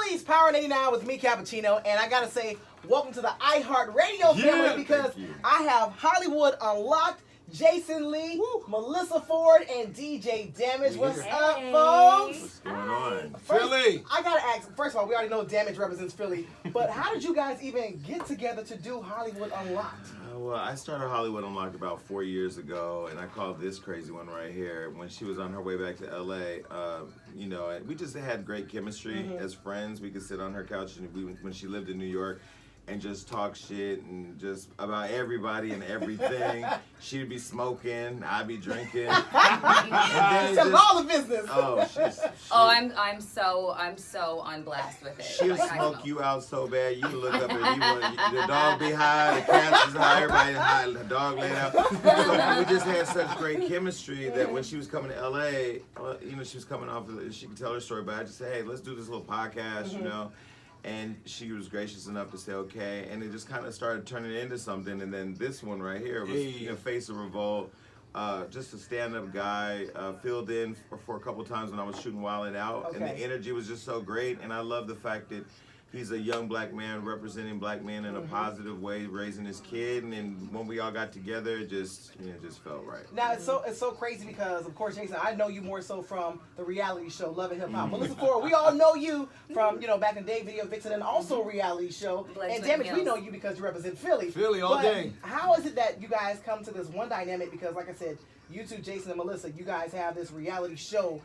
Philly's Power 89 with me, Cappuccino, and I gotta say, welcome to the iHeartRadio family because I have Hollywood Unlocked, Jason Lee, Melyssa Ford, and DJ Damage. What's up, folks? What's going on? Philly! I gotta ask, first of all, we already know Damage represents Philly, but how did you guys even get together to do Hollywood Unlocked? Well, I started Hollywood Unlocked about 4 years ago, and I called this crazy one right here when she was on her way back to LA. We just had great chemistry as friends. We could sit on her couch when she lived in New York and just talk shit and just about everybody and everything. She'd be smoking, I'd be drinking. And Tell all the business. I'm so on blast with it. She'll smoke you out so bad, you look up and the dog be high, the cats is high, everybody high, the dog laid out. So we just had such great chemistry that when she was coming to LA, she was coming off, she could tell her story, but I just said, hey, let's do this little podcast, And she was gracious enough to say okay, and it just kind of started turning into something. And then this one right here was Face of Revolt, just a stand-up guy, filled in for a couple times when I was shooting Wild 'N Out, and the energy was just so great. And I love the fact that he's a young black man representing black men in a positive way, raising his kid. And when we all got together, it just felt right. Now it's so crazy because of course, Jason, I know you more so from the reality show Love and Hip Hop. Melyssa Ford, we all know you from back in the day, Video Vixen, and also reality show. And Damage, we know you because you represent Philly. Philly all day. How is it that you guys come to this one dynamic? Because like I said, you two, Jason and Melyssa, you guys have this reality show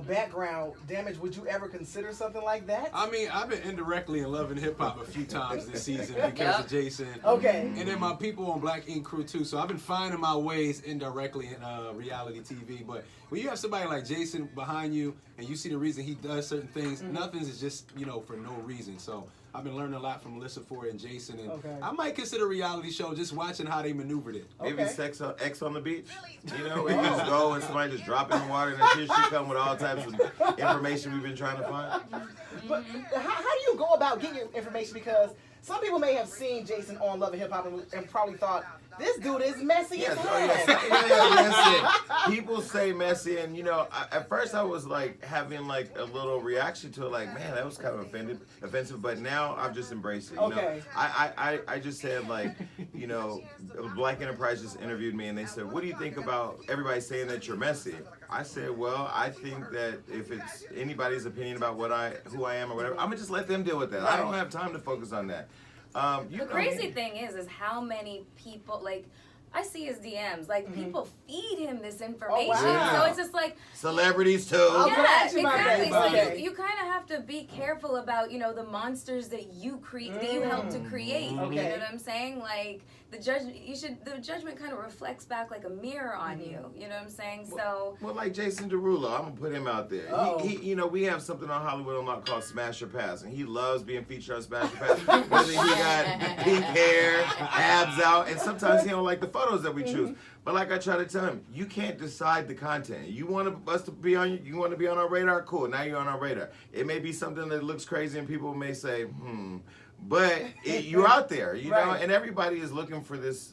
background. Damage, would you ever consider something like that? I mean, I've been indirectly in Love and Hip Hop a few times this season because of Jason. Okay. And then my people on Black Ink Crew too. So I've been finding my ways indirectly in reality TV. But when you have somebody like Jason behind you and you see the reason he does certain things, nothing is just, for no reason. So I've been learning a lot from Melyssa Ford and Jason, and I might consider a reality show just watching how they maneuvered it. Maybe X on the beach, where you just go and somebody just drop in the water and here she come with all types of information we've been trying to find. But how do you go about getting information? Because some people may have seen Jason on Love and Hip Hop and probably thought, this dude is messy as hell. People say messy, and at first I was like having like a little reaction to it, like, man, that was kind of offensive. But now I've just embraced it. I just said like, Black Enterprise just interviewed me, and they said, what do you think about everybody saying that you're messy? I said, well, I think that if it's anybody's opinion about who I am or whatever, I'm gonna just let them deal with that. I don't have time to focus on that. The crazy thing is how many people, I see his DMs, people feed him this information. Oh, wow. So it's just like celebrities too. Yeah, exactly. So Okay. you kind of have to be careful about, the monsters that you that you help to create. Okay. You know what I'm saying? Like the judgment kind of reflects back like a mirror on you. You know what I'm saying? So like Jason Derulo, I'm gonna put him out there. He we have something on Hollywood Unlocked called Smash Your Pass, and he loves being featured on Smash Your Pass. Whether he got pink hair, abs out, and sometimes he don't like the photos that we choose. But like I try to tell him, you can't decide the content. You want us to be on you want to be on our radar? Cool. Now you're on our radar. It may be something that looks crazy and people may say, but you're out there, know, and everybody is looking for this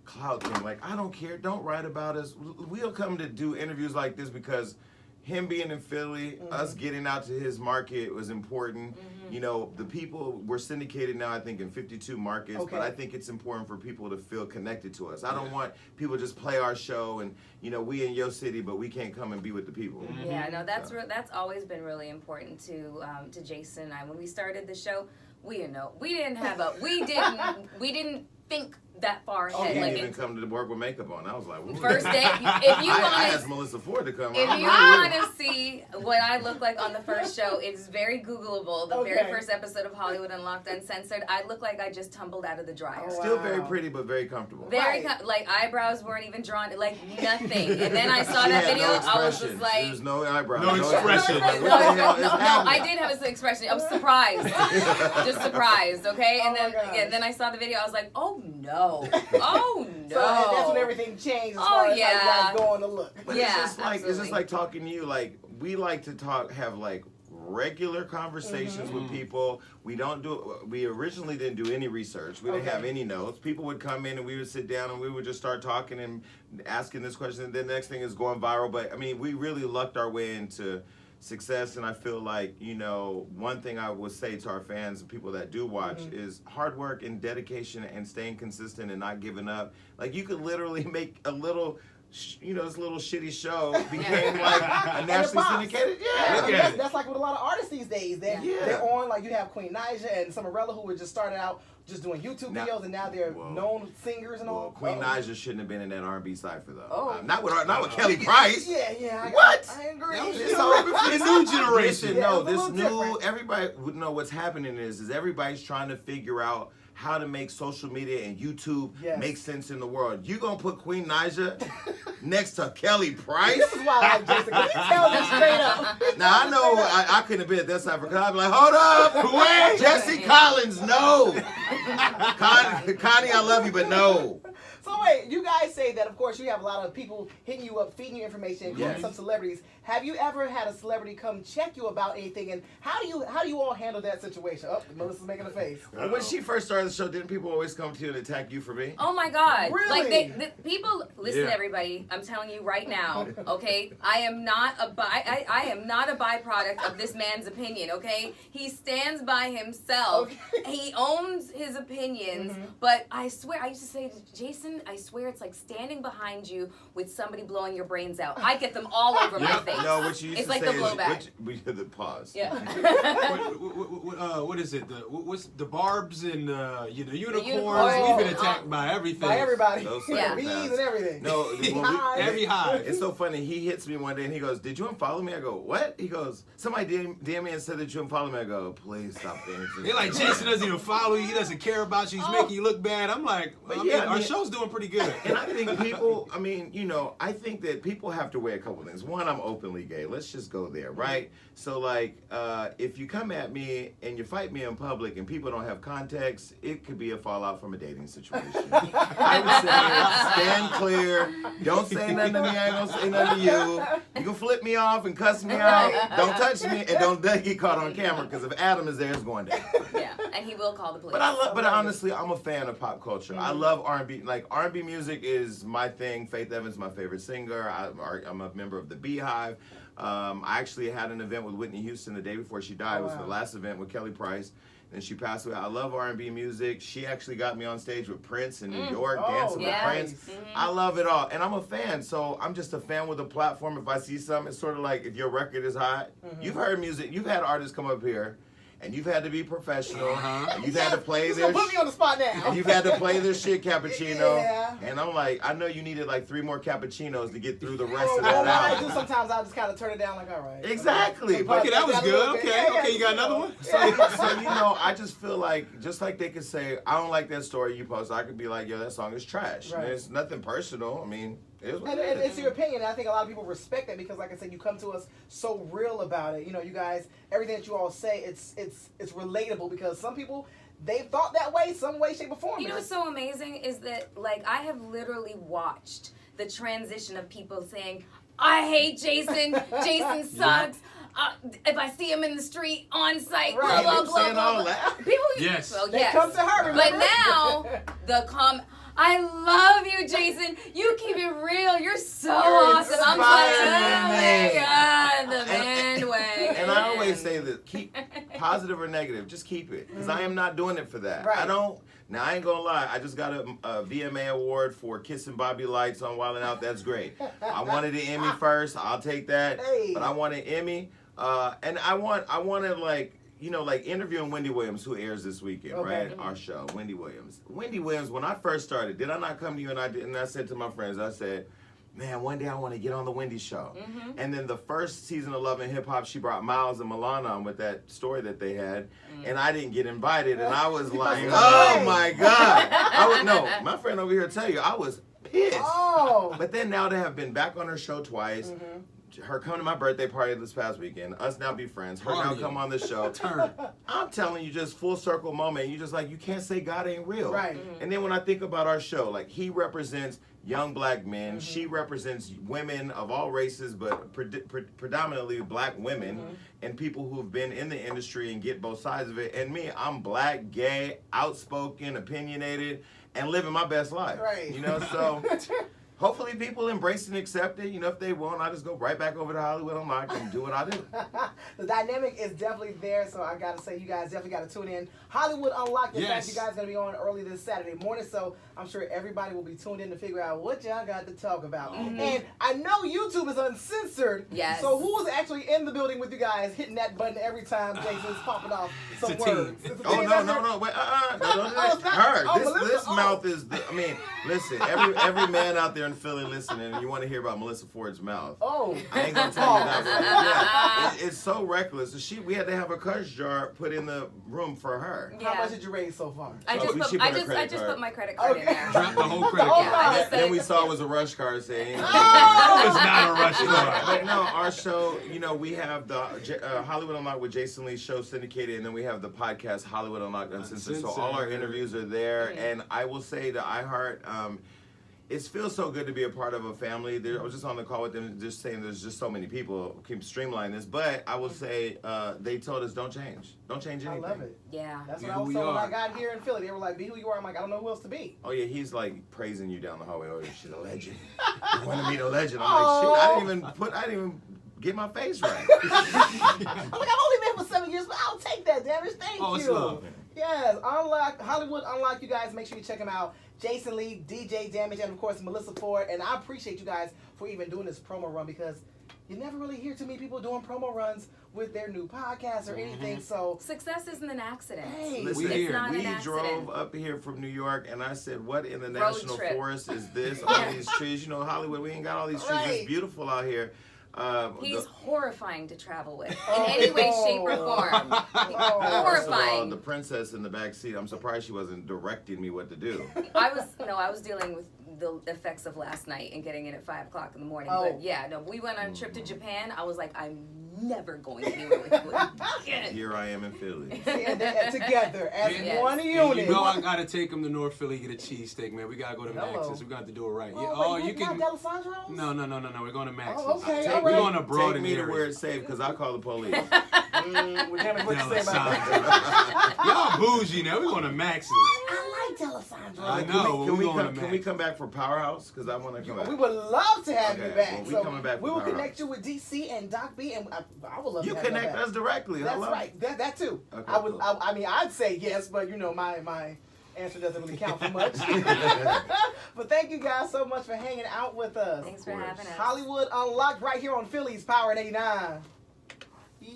clout thing. Like, I don't care. Don't write about us. We'll come to do interviews like this because him being in Philly, us getting out to his market was important. The people, we're syndicated now, I think, in 52 markets, but I think it's important for people to feel connected to us. I don't want people to just play our show and, we in your city, but we can't come and be with the people. Yeah, no, that's always been really important to Jason and I. When we started the show, we didn't think that far ahead. He didn't even come to work with makeup on. I was like, whoa. First day, I asked Melyssa Ford to come. If you want to see what I look like on the first show, it's very Googleable. The very first episode of Hollywood Unlocked Uncensored, I look like I just tumbled out of the dryer. Still very pretty, but very comfortable. Eyebrows weren't even drawn, nothing. And then I saw that video, I was just like, there's no eyebrows, no expression. What the hell is happening? I did have an expression. I was surprised, just surprised. Okay, and then I saw the video. I was like, oh no. So that's when everything changed as far as how you guys go on the look. But it's just like talking to you. Like, we like to have regular conversations with people. We originally didn't do any research. We didn't have any notes. People would come in and we would sit down and we would just start talking and asking this question. And then the next thing is going viral. But I mean, we really lucked our way into success, and I feel like, you know, one thing I would say to our fans and people that do watch is hard work and dedication and staying consistent and not giving up. Like, you could literally make a little, you know, this little shitty show became like a nationally syndicated. Yeah, that's like with a lot of artists these days. They're on, like, you have Queen Naija and Summerella, who were just started out just doing YouTube videos, and now they're known singers and all. Queen Naija shouldn't have been in that R&B cipher though. Not with Kelly Price. I agree. It's new generation. No, this new. Everybody would know what's happening is everybody's trying to figure out how to make social media and YouTube make sense in the world. You gonna put Queen Naija next to Kelly Price? This is why I like Jason, because he tells it straight up. Now, I know I couldn't have been at that side, because I'd be like, hold up, wait, Jesse Collins, no. Connie, I love you, but no. So wait, you guys say that, of course, you have a lot of people hitting you up, feeding you information, including some celebrities. Have you ever had a celebrity come check you about anything, and how do you all handle that situation? Oh, Melyssa's making a face. When she first started the show, didn't people always come to you and attack you for me? Oh my God! Really? Like people listen, everybody. I'm telling you right now, okay? I am not a byproduct of this man's opinion, okay? He stands by himself. Okay. He owns his opinions. But I swear, I used to say to Jason, I swear it's like standing behind you with somebody blowing your brains out. I get them all over my face. No, what you used it's to like say the blowback. the pause. Yeah. What is it? What's the barbs and the unicorns? We've been attacked by everything. By everybody. Yeah. Bees and everything. No, every hive. It's so funny. He hits me one day and he goes, "Did you unfollow me?" I go, "What?" He goes, "Somebody DM me and said that you unfollowed me." I go, "Please stop dancing." They're like, Jason doesn't even follow you. He doesn't care about you. He's making you look bad. I'm like, our show's doing pretty good. And I think people, I think that people have to weigh a couple things. One, I'm openly gay. Let's just go there, right? So, like, if you come at me and you fight me in public and people don't have context, it could be a fallout from a dating situation. I would say, stand clear. Don't say nothing to me. I ain't gonna say nothing to you. You can flip me off and cuss me out. Don't touch me, and don't get caught on camera, because if Adam is there, it's going down. Yeah, and he will call the police. But honestly, I'm a fan of pop culture. I love R&B. Like, R&B music is my thing. Faith Evans is my favorite singer. I'm a member of the Beehive. I actually had an event with Whitney Houston the day before she died. It was the last event with Kelly Price. And she passed away. I love R&B music. She actually got me on stage with Prince in New York, dancing with Prince. I love it all. And I'm a fan, so I'm just a fan with a platform. If I see something, it's sort of like if your record is hot. You've heard music. You've had artists come up here, and you've had to be professional. And you've had to play their put me on the spot now. And you've had to play their shit cappuccino. And I'm like, I know you needed like 3 more cappuccinos to get through the rest of that out. I do hour. sometimes I'll just kind of turn it down, like, all right. Exactly. Okay, that was good. Okay, you got another one? So, I just feel like, just like they could say, I don't like that story you post, I could be like, yo, that song is trash. Right. It's nothing personal. I mean, it's your opinion. And I think a lot of people respect that because, like I said, you come to us so real about it. You know, you guys, everything that you all say, it's relatable, because some people, they've thought that way, some way, shape, or form. You know what's so amazing is that, like, I have literally watched the transition of people saying, I hate Jason, Jason sucks. If I see him in the street, on site, blah, blah, blah, blah, blah. People, yes. Well, they come to her, remember? But now, I love you, Jason. You keep it real. You're so awesome. I'm like, oh my God, the man way. And I always say that, keep positive or negative, just keep it. Because I am not doing it for that. Right. Now, I ain't gonna lie, I just got a VMA award for Kissing Bobby Lights on Wildin' Out. That's great. I wanted an Emmy first. I'll take that. Hey. But I want an Emmy. And I wanted, like, like interviewing Wendy Williams, who airs this weekend, right? Our show, Wendy Williams. Wendy Williams, when I first started, did I not come to you and I said to my friends, I said, man, one day I want to get on the Wendy show. And then the first season of Love and Hip Hop, she brought Miles and Milan on with that story that they had, and I didn't get invited, and I was like, oh my God. My friend over here will tell you, I was pissed. But then now to have been back on her show twice, her come to my birthday party this past weekend, us now be friends, her now come on the show. I'm telling you, just full circle moment. You just like, you can't say God ain't real. Right. And then when I think about our show, like, he represents young black men, she represents women of all races, but predominantly black women, and people who've been in the industry and get both sides of it. And me, I'm black, gay, outspoken, opinionated, and living my best life. Right. So hopefully people embrace and accept it. You know, if they won't, I just go right back over to Hollywood Unlocked and do what I do. The dynamic is definitely there, so I gotta say, you guys definitely gotta tune in. Hollywood Unlocked. In fact, you guys are gonna be on early this Saturday morning, so I'm sure everybody will be tuned in to figure out what y'all got to talk about. And I know YouTube is uncensored. Yes. So who is actually in the building with you guys, hitting that button every time Jason's popping off some words? Oh no, wait, her. This mouth is. I mean, listen, every man out there in Philly listening, and you want to hear about Melyssa Ford's mouth. Oh, I ain't gonna tell you that. Yeah, it's so reckless. We had to have a cuss jar put in the room for her. How much did you raise so far? I just put my credit card in there. Drop the whole credit card. card. Then we saw it was a rush card saying. It's not a rush card. But no, our show, you know, we have the Hollywood Unlocked with Jason Lee's show syndicated, and then we have the podcast Hollywood Unlocked Uncensored. So all our interviews are there, and I will say to iHeart, it feels so good to be a part of a family. I was just on the call with them, just saying there's just so many people who can streamline this. But I will say they told us don't change anything. I love it. Yeah, that's what I was told when I got here in Philly. They were like, "Be who you are." I'm like, I don't know who else to be. Oh yeah, he's like praising you down the hallway. Oh, she's a legend. You want to meet a legend? I'm like, shit. I didn't even get my face right. I'm like, I've only been for 7 years, but I'll take that, Damage. Thank you. Love. Yes, Hollywood Unlocked. You guys, make sure you check them out. Jason Lee, DJ Damage, and of course Melyssa Ford. And I appreciate you guys for even doing this promo run, because you never really hear too many people doing promo runs with their new podcast or anything. So success isn't an accident. Hey, listen, it's not we an accident. drove up here from New York, and I said, "What in the national forest is this? All these trees? You know, Hollywood, we ain't got all these trees. It's beautiful out here." He's horrifying to travel with in any way, shape, or form. Horrifying. The princess in the back seat. I'm surprised she wasn't directing me what to do. I was dealing with the effects of last night and getting in at 5 o'clock in the morning. But yeah, no, we went on a trip to Japan. I was like, I'm never going anywhere with you again. Here I am in Philly. Together as one unit. You know I gotta take him to North Philly, get a cheesesteak, man. We gotta go to Max's. We got to do it right. You can. Not D'Alessandro's? No. We're going to Max's. Oh, okay. We're going abroad. Take me to where it's safe, because I'll call the police. Y'all bougie now. We're going to Max's. I like D'Alessandro. I know. Can we come back for Powerhouse? Because I want to come back. We would love to have you back. Well, coming back. We will connect you with DC and Doc B, and I would love. You to have connect us directly. That's right. That too. Okay, I would. Cool. I mean, I'd say yes, but you know, my answer doesn't really count for much. But thank you guys so much for hanging out with us. Thanks for having us. Hollywood Unlocked right here on Philly's Power at 89.